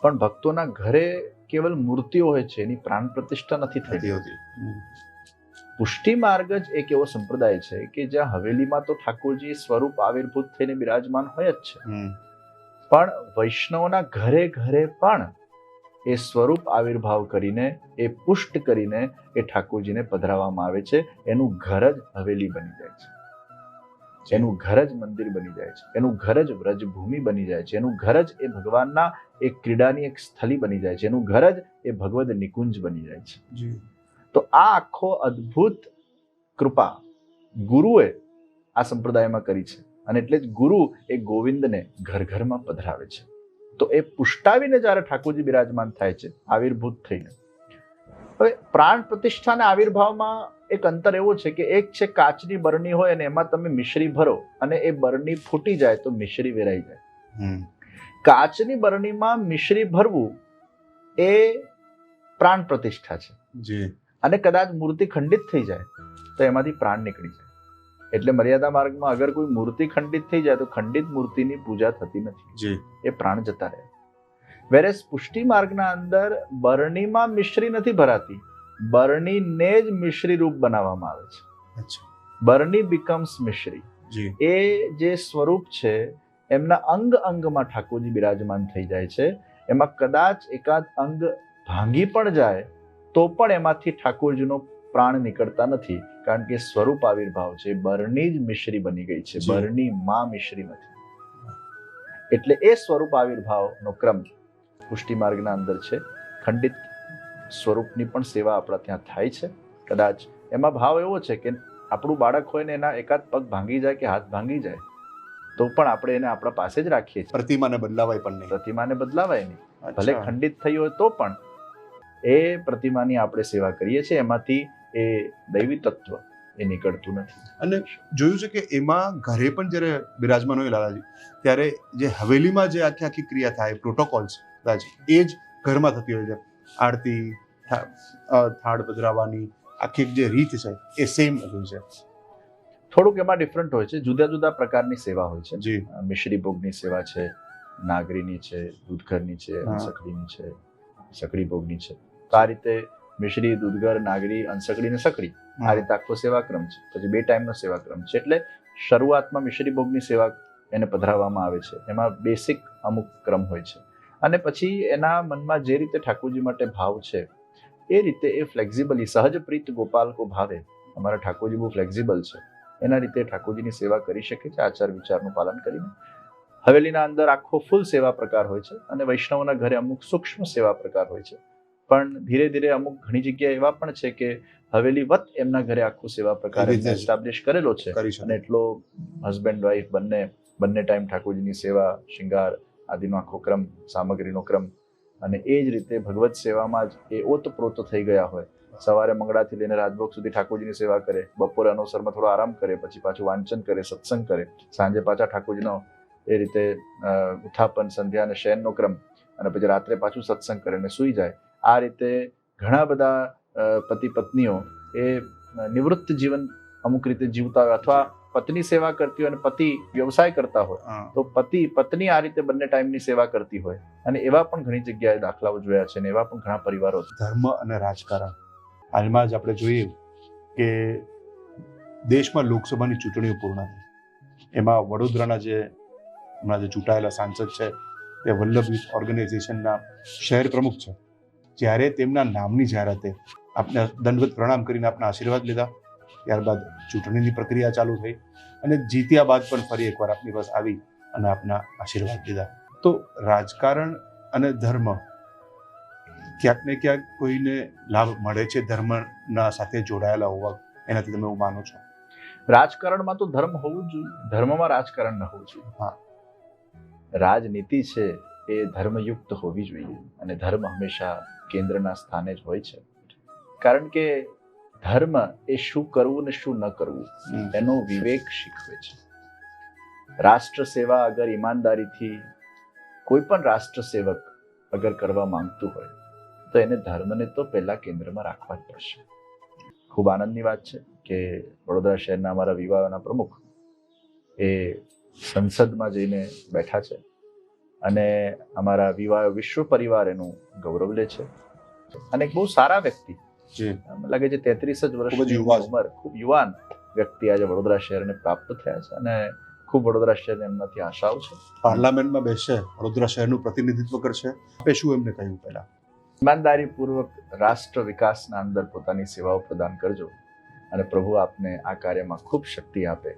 પણ ભક્તોના ઘરે કેવલ મૂર્તિઓ હોય છે, એની પ્રાણ પ્રતિષ્ઠા નથી થતી હોતી. પુષ્ટિ માર્ગ જ એક એવો સંપ્રદાય છે કે જ્યાં હવેલીમાં તો ઠાકોરજી સ્વરૂપ આવિર્ભૂત થઈને બિરાજમાન હોય જ છે, પણ વૈષ્ણવના ઘરે ઘરે પણ એ સ્વરૂપ આવિર્ભાવ કરીને એ પુષ્ટ કરીને એ ઠાકોરજીને પધરાવવામાં આવે છે. એનું ઘર જ હવેલી બની જાય છે, એનું ઘર જ મંદિર બની જાય છે, એનું ઘર જ વ્રજભૂમિ બની જાય છે, એનું ઘર જ એ ભગવાનના એક ક્રીડાની એક સ્થલી બની જાય છે, એનું ઘર જ એ ભગવદ નિકુંજ બની જાય છે. તો આ આખો અદ્ભુત કૃપા ગુરુએ આ સંપ્રદાયમાં કરી છે. અને એટલે જ ગુરુ એ ગોવિંદને ઘર ઘરમાં પધરાવે છે. તો એ પુષ્ટાવીને જ્યારે ઠાકોરજી બિરાજમાન થાય છે આવિર્ભૂત થઈને. હવે પ્રાણ પ્રતિષ્ઠા અને આવિર્ભાવમાં એક અંતર એવો છે કે એક છે કાચની બરણી હોય અને એમાં તમે મિશ્રી ભરો અને એ બરણી ફૂટી જાય તો મિશ્રી વેરાઈ જાય. કાચની બરણીમાં મિશ્રી ભરવું એ પ્રાણ પ્રતિષ્ઠા છે. અને કદાચ મૂર્તિ ખંડિત થઈ જાય તો એમાંથી પ્રાણ નીકળી જાય. એટલે મર્યાદા માર્ગમાં અગર કોઈ મૂર્તિ ખંડિત થઈ જાય તો ખંડિત મૂર્તિની પૂજા થતી નથી, એ પ્રાણ જતા રહે. વેરેસ પુષ્ટિ માર્ગના અંદર બરણીમાં મિશ્રી નથી ભરાતી, બરણીને જ મિશ્રી રૂપ બનાવવામાં આવે છે. બરણી બીકમ્સ મિશ્રી. જી એ જે સ્વરૂપ છે એમના અંગ અંગમાં ઠાકોરજી બિરાજમાન થઈ જાય છે. એમાં કદાચ એકાદ અંગ ભાંગી પણ જાય તો પણ એમાંથી ઠાકોરજીનો પ્રાણ નીકળતા નથી, કારણ કે સ્વરૂપ આવિર્ભાવ છે. બરણી જ મિશ્રી બની ગઈ છે, જી. બરણી માં મિશ્રી નથી. એટલે એ સ્વરૂપ આવિર્ભાવનો ક્રમ પુષ્ટિ માર્ગના અંદર છે. ખંડિત સ્વરૂપની પણ સેવા આપણા ત્યાં થાય છે. કદાચ એમાં ભાવ એવો છે કે આપણું બાળક હોય ને એના એકાદ પગ ભાંગી જાય કે હાથ ભાંગી જાય તો પણ આપણે એને આપણા પાસે જ રાખીએ છીએ. પ્રતિમાને બદલાવાય પણ નહીં. પ્રતિમાને બદલાવાય નહીં. ભલે અચ્છા. ખંડિત થઈ હોય તો પણ એ પ્રતિમાની આપણે સેવા કરીએ છીએ. એમાંથી એ દૈવી તત્વ એ નીકળતું નથી. અને જોયું છે કે એમાં ઘરે પણ જ્યારે બિરાજમાન હોય લાલાજી, ત્યારે જે હવેલીમાં જે આખી આખી ક્રિયા થાય, પ્રોટોકોલ્સ રાજી, એ જ ઘરમાં થતી હોય છે. આરતી, થાળ પધરાવવાની આખી જે રીત છે એ સેમ હોય છે. થોડુંક એમાં ડિફરન્ટ હોય છે. જુદા જુદા પ્રકારની સેવા હોય છે. જી મિશ્રી ભોગની સેવા છે, નાગરીની છે, દૂધઘરની છે, હા. અંસકડીની છે, સકડી ભોગની છે. તો આ રીતે મિશ્રી, દૂધઘર, નાગરી, અંસકડી ને સકડી, આ રીતે આખો સેવાક્રમ છે. પછી 2 ટાઈમનો સેવાક્રમ છે. એટલે શરૂઆતમાં મિશ્રી ભોગની સેવા એને પધરાવવામાં આવે છે. એમાં બેસિક અમુક ક્રમ હોય છે. અને પછી એના મનમાં જે રીતે ઠાકોરજી માટે ભાવ છે એ રીતે એ ફ્લેક્ઝિબલી, સહજ પ્રીત ગોપાલ કો ભાવે, અમારા ઠાકોરજી બહુ ફ્લેક્ઝિબલ છે, એના રીતે ઠાકોરજીની સેવા કરી શકે છે આચાર વિચારનું પાલન કરીને. હવેલીના અંદર આખો ફૂલ સેવા પ્રકાર હોય છે અને વૈષ્ણવના ઘરે અમુક સૂક્ષ્મ સેવા પ્રકાર હોય છે. પણ ધીરે ધીરે અમુક ઘણી જગ્યાએ એવા પણ છે કે હવેલી વત એમના ઘરે આખું સેવા પ્રકાર એ રીતે જ એસ્ટાબ્લિશ કરેલો છે. કરી શકે. અને એટલો હસબન્ડ વાઈફ બંને ટાઈમ ઠાકોરજીની સેવા, શૃંગાર આદિનો આખો ક્રમ, સામગ્રીનો ક્રમ, અને એ જ રીતે ભગવત સેવામાં જ એ ઓતપ્રોત થઈ ગયા હોય. સવારે મંગળાથી લઈને રાજભોગ સુધી ઠાકોરજીની સેવા કરે, બપોરે અનુસરમાં થોડો આરામ કરે, પછી પાછું વાંચન કરે, સત્સંગ કરે, સાંજે પાછા ઠાકોરજીનો એ રીતે ઉત્થાપન, સંધ્યા અને શયનનો ક્રમ, અને પછી રાત્રે પાછું સત્સંગ કરે અને સૂઈ જાય. આ રીતે ઘણા બધા પતિ પત્નીઓ એ નિવૃત્ત જીવન અમુક રીતે જીવતા હોય, અથવા પત્ની સેવા કરતી હોય અને પતિ વ્યવસાય કરતા હોય, તો પતિ પત્ની આ રીતે બંને ટાઈમની સેવા કરતી હોય. અને એવા પણ ઘણી જગ્યાએ દાખલાઓ જોયા છે અને એવા પણ ઘણા પરિવારો છે. ધર્મ અને રાજકારણ, હાલમાં જ આપણે જોઈએ કે દેશમાં લોકસભાની ચૂંટણીઓ પૂર્ણ થઈ. એમાં વડોદરાના જે હમણાં જે ચૂંટાયેલા સાંસદ છે તે વલ્લભ યુથ ઓર્ગેનાઇઝેશનના શહેર પ્રમુખ છે. જ્યારે તેમના નામની જાહેરાતે આપને દંડવત પ્રણામ કરીને આપના આશીર્વાદ લીધા. ત્યારબાદ ચૂંટણીની પ્રક્રિયા ચાલુ થઈ અને જીત્યા બાદ પણ ફરી એકવાર આપની પાસે આવી અને આપના આશીર્વાદ લીધા. તો રાજકારણ અને ધર્મ ક્યાંક ને ક્યાંક કોઈને લાભ મળે છે ધર્મના સાથે જોડાયેલા હોવા, એનાથી તમે એવું માનો છો? રાજકારણમાં તો ધર્મ હોવું જ જોઈએ, ધર્મમાં રાજકારણ ન હોવું જોઈએ. હા. રાજનીતિ છે એ ધર્મયુક્ત હોવી જોઈએ અને ધર્મ હંમેશા કેન્દ્રના સ્થાને જ હોય છે. કારણ કે ધર્મ એ શું કરવું ને શું ન કરવું એનો વિવેક શીખવે છે. રાષ્ટ્ર સેવા અગર ઈમાનદારીથી કોઈ પણ રાષ્ટ્ર સેવક અગર કરવા માંગતું હોય તો એને ધર્મને તો પહેલા કેન્દ્રમાં રાખવા જ પડશે. ખૂબ આનંદની વાત છે કે વડોદરા શહેરના અમારા વિવાહોના પ્રમુખ એ સંસદમાં જઈને બેઠા છે અને અમારા વિવાહ વિશ્વ પરિવાર એનું ગૌરવ લે છે. અને એક બહુ સારા વ્યક્તિ, મને લાગે છે 33 જ વર્ષની ઉંમર, ખૂબ યુવાન વ્યક્તિ આજે વડોદરા શહેરને પ્રાપ્ત થયા છે અને ખૂબ વડોદરા શહેરને એમનાથી આશાઓ છે. પાર્લામેન્ટમાં બેસશે, વડોદરા શહેરનું પ્રતિનિધિત્વ કરશે. આપે શું એમને કહ્યું પહેલા? ઈમાનદારીપૂર્વક રાષ્ટ્ર વિકાસના અંદર પોતાની સેવાઓ પ્રદાન કરજો અને પ્રભુ આપને આ કાર્યમાં ખૂબ શક્તિ આપે,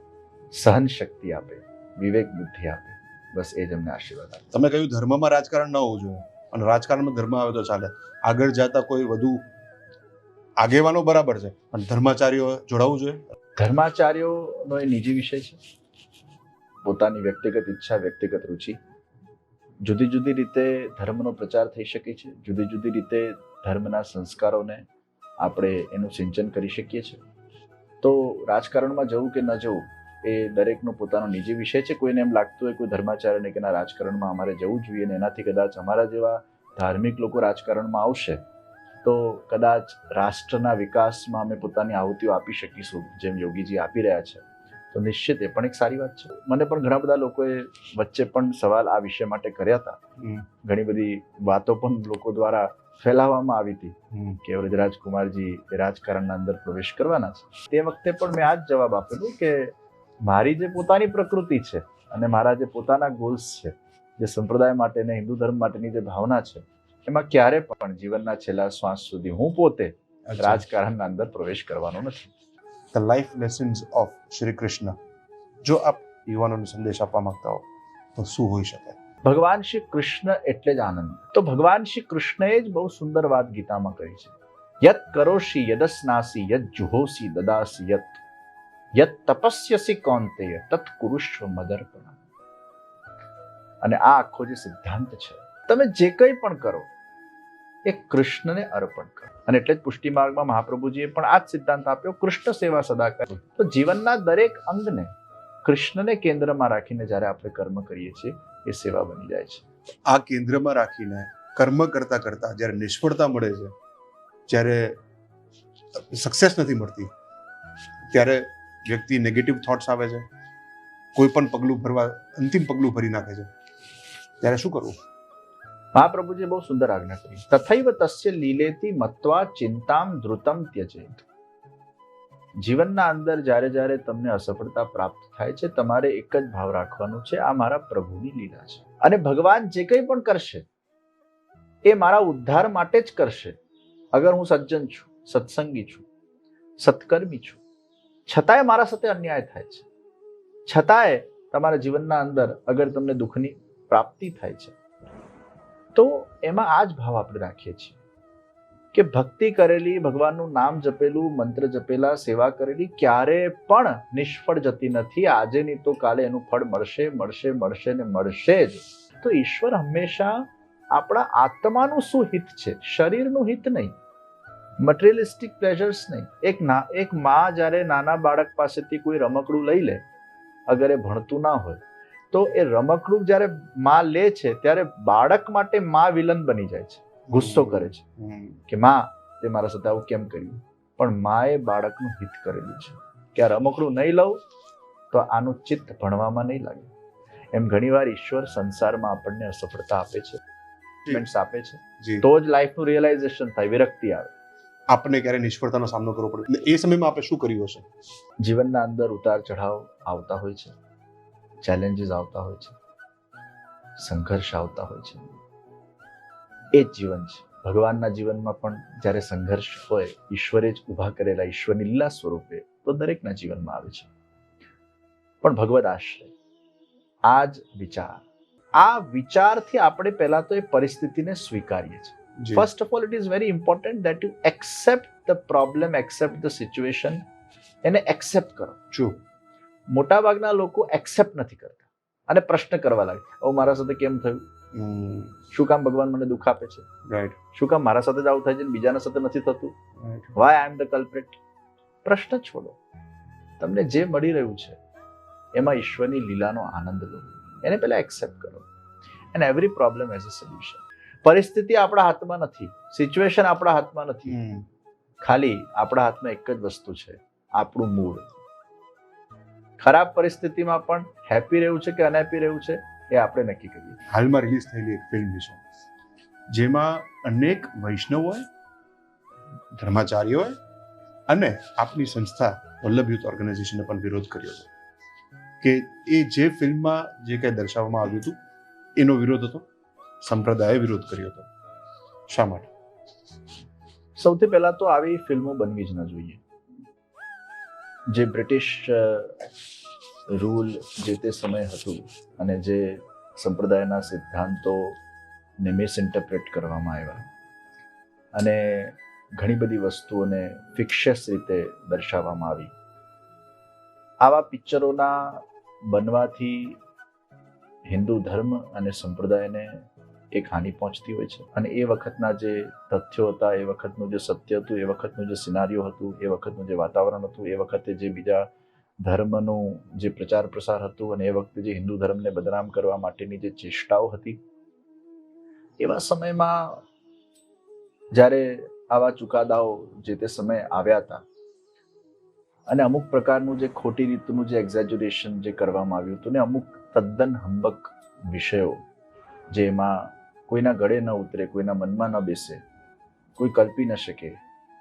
સહન શક્તિ આપે, વિવેક બુદ્ધિ આપે. બસ એ જ અમને આશીર્વાદ આપે. તમે કહ્યું ધર્મમાં રાજકારણ ન હોવું જોઈએ અને રાજકારણમાં ધર્મ આવે તો ચાલે. આગળ જતા કોઈ વધુ આગેવાનો બરાબર છે પણ ધર્માચાર્યો જોડાવવું જોઈએ. ધર્માચાર્યોનો એ નિજી વિષય છે. પોતાની વ્યક્તિગત ઈચ્છા, વ્યક્તિગત રુચિ. જુદી જુદી રીતે ધર્મનો પ્રચાર થઈ શકે છે. જુદી જુદી રીતે ધર્મના સંસ્કારોને આપણે એનું સિંચન કરી શકીએ છીએ. તો રાજકારણમાં જવું કે ન જવું એ દરેકનો પોતાનો નિજી વિષય છે. કોઈને એમ લાગતું હોય કોઈ ધર્માચાર્યને કે ના રાજકારણમાં અમારે જવું જોઈએ અને એનાથી કદાચ અમારા જેવા ધાર્મિક લોકો રાજકારણમાં આવશે તો કદાચ રાષ્ટ્રના વિકાસમાં અમે પોતાની આહુતિઓ આપી શકીશું, જેમ યોગીજી આપી રહ્યા છે. તો નિશ્ચિત એ પણ એક સારી વાત છે. મને પણ ઘણા બધા લોકોએ વચ્ચે પણ સવાલ આ વિષય માટે કર્યા હતા. ઘણી બધી વાતો પણ લોકો દ્વારા ફેલાવવામાં આવી હતી કે વ્રજરાજ કુમારજી એ રાજકારણના અંદર પ્રવેશ કરવાના છે. તે વખતે પણ મેં આ જ જવાબ આપેલો કે મારી જે પોતાની પ્રકૃતિ છે અને મારા જે પોતાના ગોલ્સ છે, જે સંપ્રદાય માટે ને હિન્દુ ધર્મ માટેની જે ભાવના છે, એમાં ક્યારે પણ જીવનના છેલ્લા શ્વાસ સુધી હું પોતે રાજકારણના અંદર પ્રવેશ કરવાનો નથી. The life lessons of Shri Krishna, જો આપ યુવાનોને સંદેશ આપવા માંગતા હો તો શું હોઈ શકે? ભગવાન શ્રી કૃષ્ણ એટલે જ આનંદ. તો ભગવાન શ્રી કૃષ્ણએ જ બહુ સુંદર વાત ગીતામાં કહી છે. યત કરોષિ યદસ્નાસી યત જુહોસી દદાસી યત તપસ્યસી કૌંતેય તત કુરુષ્વ મદર્પણ. અને આ આખો જે સિદ્ધાંત છે, તમે જે કંઈ પણ કરો એ કૃષ્ણને અર્પણ કરો. અને એટલે જ પુષ્ટિ માર્ગમાં મહાપ્રભુજીએ પણ આ જ સિદ્ધાંત આપ્યો, કૃષ્ણ સેવા સદા કરો. તો જીવનના દરેક અંગને કૃષ્ણને કેન્દ્રમાં રાખીને જ્યારે આપણે કર્મ કરીએ છીએ એ સેવા બની જાય છે. આ કેન્દ્રમાં રાખીને કર્મ કરતા કરતા જ્યારે નિષ્ફળતા મળે છે, જ્યારે સક્સેસ નથી મળતી, ત્યારે વ્યક્તિ નેગેટિવ થોટ્સ આવે છે, કોઈ પણ પગલું ભરવા અંતિમ પગલું ભરી નાખે છે, ત્યારે શું કરવું? મહાપ્રભુજીએ બહુ સુંદર આજ્ઞા કરી. તથૈવ તસ્ય લીલેતિ મત્વા ચિંતામ ધૃતમ ત્યજેત. જીવનના અંદર જ્યારે જ્યારે તમને અસફળતા પ્રાપ્ત થાય છે, તમારે એક જ ભાવ રાખવાનો છે, આ મારા પ્રભુની લીલા છે. અને ભગવાન જે કંઈ પણ કરશે એ મારા ઉદ્ધાર માટે જ કરશે. અગર હું સજ્જન છું, સત્સંગી છું, સત્કર્મી છું, છતાંય મારા સાથે અન્યાય થાય છે, છતાંય તમારા જીવનના અંદર અગર તમને દુઃખની પ્રાપ્તિ થાય છે, તો એમાં આ જ ભાવ આપણે રાખીએ છીએ કે ભક્તિ કરેલી, ભગવાનનું નામ જપેલું, મંત્ર જપેલા, સેવા કરેલી ક્યારે પણ નિષ્ફળ જતી નથી. આજે નહીં તો કાલે એનું ફળ મળશે, મળશે, મળશે ને મળશે જ. તો ઈશ્વર હંમેશા આપણા આત્માનું શું હિત છે, શરીરનું હિત નહીં, મટીરિયલિસ્ટિક પ્લેઝર્સ નહીં. એક માં જ્યારે નાના બાળક પાસેથી કોઈ રમકડું લઈ લે, અગર એ ભણતું ના હોય, તો એ રમકડું જ્યારે માં લે છે ત્યારે બાળક માટે માં વિલન બની જાય છે, ગુસ્સો કરે છે કે માં તે મારા સાથે આવું કેમ કર્યું. પણ માએ બાળકનું હિત કરેલું છે કે આ રમકડું નહીં લઉં તો આનું ચિત્ત ભણવામાં નહીં લાગે. એમ ઘણીવાર ઈશ્વર સંસારમાં આપણને અસફળતા આપે છે, આપે છે, તો જ લાઈફનું રિયલાઇઝેશન થાય, વિરક્તિ આવે. આપણે ક્યારે નિષ્ફળતાનો સામનો કરવો પડે, એ સમયમાં આપણે શું કર્યું હશે? જીવનના અંદર ઉતાર ચઢાવ આવતા હોય છે, ચેલેન્જીસ આવતા હોય છે, સંઘર્ષ આવતા હોય છે. એ જ જીવન છે. ભગવાનના જીવનમાં પણ જ્યારે સંઘર્ષ હોય, ઈશ્વરે જ ઊભા કરેલા ઈશ્વરની લીલા સ્વરૂપે, તો દરેકના જીવનમાં આવે છે. પણ ભગવદ આશ્રય, આ જ વિચાર, આ વિચારથી આપણે પહેલા તો એ પરિસ્થિતિને સ્વીકારીએ છીએ. First of all, it is very important that you accept the problem, accept the situation. એને એક્સેપ્ટ કરો. શું મોટાભાગના લોકો એક્સેપ્ટ નથી કરતા અને પ્રશ્ન કરવા લાગે, ઓ મારા સાથે કેમ થયું, શું કામ ભગવાન મને દુઃખ આપે છે, રાઈટ, શું કામ મારા સાથે જ આવું થાય છે બીજાના સાથે નથી થતું, why I am the culprit. પ્રશ્ન છોડો, તમને જે મળી રહ્યું છે એમાં ઈશ્વરની લીલાનો આનંદ લો, એને પહેલા એક્સેપ્ટ કરો. And every problem has a solution. પરિસ્થિતિ આપણા હાથમાં નથી, સિચ્યુએશન આપણા હાથમાં નથી, ખાલી આપણા હાથમાં એક જ વસ્તુ છે, આપણું મૂડ. ખરાબ પરિસ્થિતિમાં પણ હેપી રહેવું છે કે અનહેપી રહેવું છે એ આપણે નક્કી કરીએ. હાલમાં રિલીઝ થયેલી એક ફિલ્મ વિશે, જેમાં અનેક વૈષ્ણવોએ, ધર્માચાર્યોએ અને આપની સંસ્થા વલ્લભ યુથ ઓર્ગેનાઇઝેશને પણ વિરોધ કર્યો હતો કે એ જે ફિલ્મમાં જે કંઈ દર્શાવવામાં આવ્યું હતું એનો વિરોધ હતો, સંપ્રદાયે વિરોધ કર્યો હતો. શા માટે? સૌથી પહેલા તો આવી ફિલ્મો બનવી જ ન જોઈએ. જે બ્રિટિશ રૂલ જે તે સમયે હતું અને જે સંપ્રદાયના સિદ્ધાંતોને મિસઇન્ટરપ્રેટ કરવામાં આવ્યા અને ઘણી બધી વસ્તુઓને ફિક્શિયસ રીતે દર્શાવવામાં આવી, આવા પિક્ચરોના બનવાથી હિન્દુ ધર્મ અને સંપ્રદાયને એક હાનિ પહોંચતી હોય છે. અને એ વખતના જે તથ્યો હતા, એ વખતનું જે સત્ય હતું, એ વખતનું જે સિનારીઓ હતું, એ વખતનું જે વાતાવરણ હતું, એ વખતે જે બીજા ધર્મનું જે પ્રચાર પ્રસાર હતું અને એ વખતે જે હિન્દુ ધર્મને બદનામ કરવા માટેની જે ચેષ્ટાઓ હતી, એવા સમયમાં જ્યારે આવા ચુકાદાઓ જે તે સમયે આવ્યા હતા અને અમુક પ્રકારનું જે ખોટી રીતનું જે એક્ઝેજ્યુરેશન જે કરવામાં આવ્યું હતું ને અમુક તદ્દન હંબક વિષયો જે એમાં કોઈના ગળે ન ઉતરે, કોઈના મનમાં ન બેસે, કોઈ કલ્પી ન શકે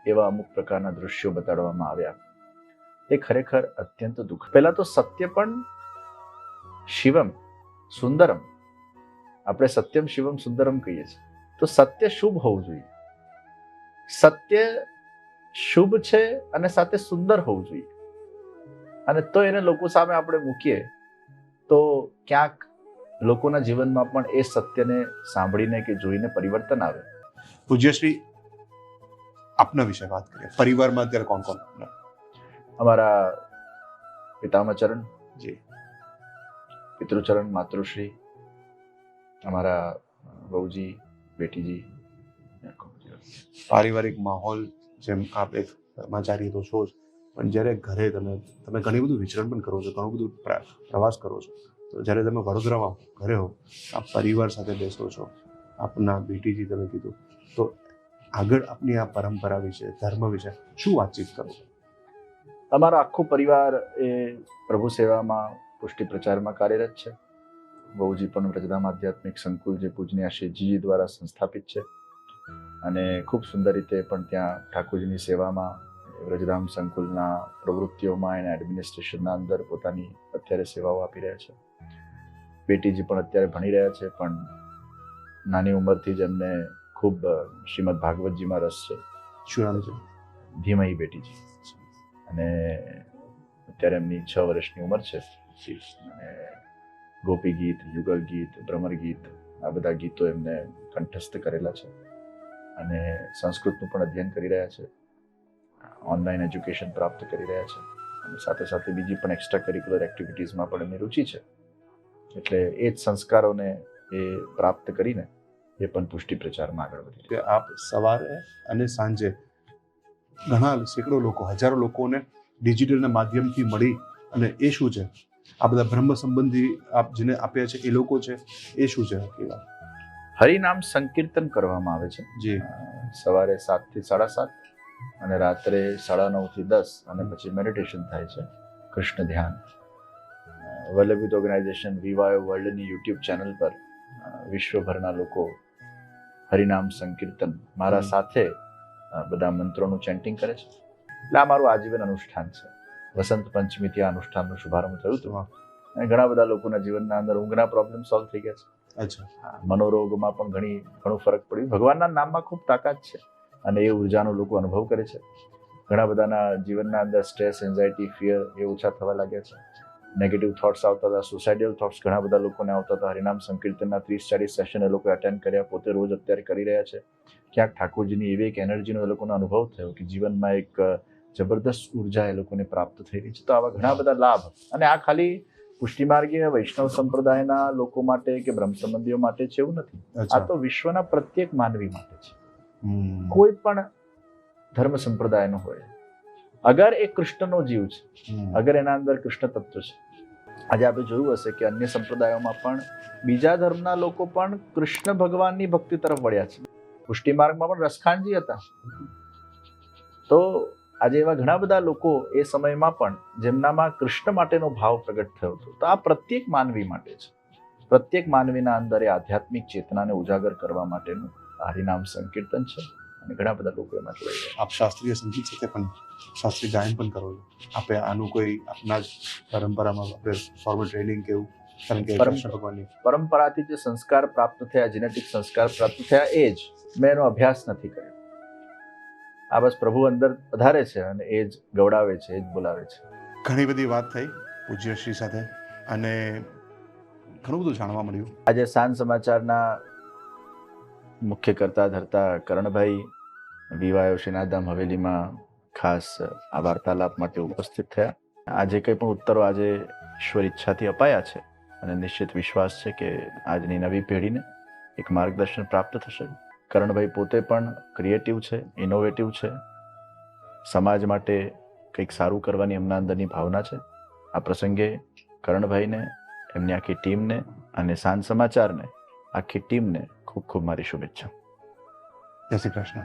એવા અમુક પ્રકારના દૃશ્યો બતાડવામાં આવ્યા. એ ખરેખર અત્યંત દુઃખ. પહેલા તો સત્ય પણ શિવમ સુંદરમ, આપણે સત્યમ શિવમ સુંદરમ કહીએ છીએ, તો સત્ય શુભ હોવું જોઈએ. સત્ય શુભ છે અને સાથે સુંદર હોવું જોઈએ, અને તો એને લોકો સામે આપણે મૂકીએ તો ક્યાંક લોકોના જીવનમાં પણ એ સત્યને સાંભળીને કે જોઈને પરિવર્તન આવે. પૂજ્યશ્રી, આપના વિશે વાત કરીએ. પરિવારમાં અત્યારે કોણ કોણ? અમારા પિતામહચરણ, જી, પિતૃચરણ, માતૃશ્રી, અમારા બહુજી, બેટીજી. પારિવારિક માહોલ, જેમ આપ એક કર્મચારી તો છો જ, પણ જ્યારે ઘરે તમે ઘણી બધું વિચરણ પણ કરો છો, ઘણું બધું પ્રવાસ કરો છો, તો જ્યારે તમે વડોદરામાં ઘરે હો, આપ પરિવાર સાથે બેસો છો, આપના બેટીજી તમે કીધું, તો આગળ આપની આ પરંપરા વિશે, ધર્મ વિશે શું વાતચીત કરો? અમારો આખો પરિવાર એ પ્રભુ સેવામાં, પુષ્ટિ પ્રચારમાં કાર્યરત છે. બહુજી પણ વ્રજધામ આધ્યાત્મિક સંકુલ, જે પૂજનીય શ્રીજી દ્વારા સંસ્થાપિત છે, અને ખૂબ સુંદર રીતે પણ ત્યાં ઠાકોરજીની સેવામાં, વ્રજધામ સંકુલના પ્રવૃત્તિઓમાં એના એડમિનિસ્ટ્રેશનના અંદર પોતાની અત્યારે સેવાઓ આપી રહ્યા છે. બેટીજી પણ અત્યારે ભણી રહ્યા છે, પણ નાની ઉંમરથી જ એમને ખૂબ શ્રીમદ ભાગવતજીમાં રસ છે. શું નામ છે? ધીમહી બેટીજી. અને અત્યારે એમની 6 વર્ષની ઉંમર છે. અને ગોપી ગીત, યુગલ ગીત, ભ્રમર ગીત, આ બધા ગીતો એમને કંઠસ્થ કરેલા છે. અને સંસ્કૃતનું પણ અધ્યયન કરી રહ્યા છે, ઓનલાઈન એજ્યુકેશન પ્રાપ્ત કરી રહ્યા છે, અને સાથે સાથે બીજી પણ એક્સ્ટ્રા કરિક્યુલર એક્ટિવિટીઝમાં પણ એમની રુચિ છે. એટલે એ જ સંસ્કારોને એ પ્રાપ્ત કરીને એ પણ પુષ્ટિ પ્રચારમાં આગળ વધી. કે આપ સવારે અને સાંજે ઘણા સેંકડો લોકો, હજારો લોકોને ડિજિટલના માધ્યમથી મળી, અને એ શું છે, આ બધા બ્રહ્મ સંબંધી આપ જેને આપ્યા છે એ લોકો છે, એ શું છે આખી વાત? હરિનામ સંકીર્તન કરવામાં આવે છે. જી. સવારે 7 થી 7:30 અને રાત્રે 9:30 થી 10, અને પછી મેડિટેશન થાય છે, કૃષ્ણ ધ્યાન. વલ્લભીત ઓર્ગેનાઇઝેશન વિવાયો વર્લ્ડની યુટ્યુબ ચેનલ પર વિશ્વભરના લોકો હરિનામ સંકીર્તન મારા સાથે બધા મંત્રોનું ચેન્ટિંગ કરે છે. એટલે આ મારું આજીવન અનુષ્ઠાન છે. વસંત પંચમીથી આ અનુષ્ઠાનનો શુભારંભ થયું હતું, અને ઘણા બધા લોકોના જીવનના અંદર ઊંઘના પ્રોબ્લેમ સોલ્વ થઈ ગયા છે. અચ્છા. મનોરોગમાં પણ ઘણું ફરક પડ્યું. ભગવાનના નામમાં ખૂબ તાકાત છે, અને એ ઉર્જાનો લોકો અનુભવ કરે છે. ઘણા બધાના જીવનના અંદર સ્ટ્રેસ, એન્ઝાયટી, ફિયર એ ઓછા થવા લાગ્યા છે. નેગેટિવ થોટ્સ આવતા હતા, સુસાઇડલ થોટ્સ ઘણા બધા લોકોને આવતા હતા. હરિનામ સંકીર્તનના 30-40 સેશન એ લોકો અટેન્ડ કર્યા, પોતે રોજ અત્યારે કરી રહ્યા છે. ક્યાંક ઠાકોરજીની એવી એક એનર્જીનો એ લોકોનો અનુભવ થયો કે જીવનમાં એક જબરદસ્ત ઉર્જા એ લોકોને પ્રાપ્ત થઈ રહી છે. તો આવા ઘણા બધા લાભ, અને આ ખાલી પુષ્ટિમાર્ગીય વૈષ્ણવ સંપ્રદાયના લોકો માટે કે બ્રહ્મ સંબંધીઓ માટે છે એવું નથી. આ તો વિશ્વના પ્રત્યેક માનવી માટે છે. કોઈ પણ ધર્મ સંપ્રદાયનો હોય, અગર એ કૃષ્ણનો જીવ છે, અગર એના અંદર કૃષ્ણ તત્વ છે. આજે આપણે જોયું હશે કે અન્ય સંપ્રદાયોમાં પણ બીજા ધર્મના લોકો પણ કૃષ્ણ ભગવાનની ભક્તિ તરફ વળ્યા છે. પુષ્ટિ માર્ગમાં પણ રસખાનજી હતા. તો આજે એવા ઘણા બધા લોકો એ સમયમાં પણ જેમનામાં કૃષ્ણ માટેનો ભાવ પ્રગટ થયો હતો. તો આ પ્રત્યેક માનવી માટે છે. પ્રત્યેક માનવીના અંદર એ આધ્યાત્મિક ચેતનાને ઉજાગર કરવા માટેનું હરિનામ સંકીર્તન છે, અને ઘણા બધા લોકો એમાં જોડાઈ ગયા. આપ શાસ્ત્રીય સંગીત સાથે પણ શાસ્ત્રીય ગાયન પણ કરો છો. આપે આનું કોઈ આપના જ પરંપરામાં આપણે ફોર્મલ ટ્રેનિંગ કેવું? કારણ કે કૃષ્ણ ભગવાનની પરંપરાથી જે સંસ્કાર પ્રાપ્ત થયા, જેનેટિક સંસ્કાર પ્રાપ્ત થયા, એ જ મેં એનો અભ્યાસ નથી કર્યો. આ બસ પ્રભુ અંદર વધારે છે, અને એ જ ગવડાવે છે, એ જ બોલાવે છે. ઘણી બધી વાત થઈ પૂજ્યશ્રી સાથે, અને ઘણું બધું જાણવા મળ્યું. આજે સાંજ સમાચારના મુખ્ય કરતા ધરતા કરણભાઈ વિવાયો શ્રીનાથધામ હવેલીમાં ખાસ આ વાર્તાલાપ માટે ઉપસ્થિત થયા. આજે કંઈ પણ ઉત્તરો આજે ઈશ્વર ઈચ્છાથી અપાયા છે, અને નિશ્ચિત વિશ્વાસ છે કે આજની નવી પેઢીને એક માર્ગદર્શન પ્રાપ્ત થશે. કરણભાઈ પોતે પણ ક્રિએટિવ છે, ઇનોવેટિવ છે. સમાજ માટે કંઈક સારું કરવાની એમના અંદરની ભાવના છે. આ પ્રસંગે કરણભાઈને, એમની આખી ટીમને, અને સાંજ સમાચારને આખી ટીમને ખૂબ ખૂબ મારી શુભેચ્છા. જય શ્રી કૃષ્ણ.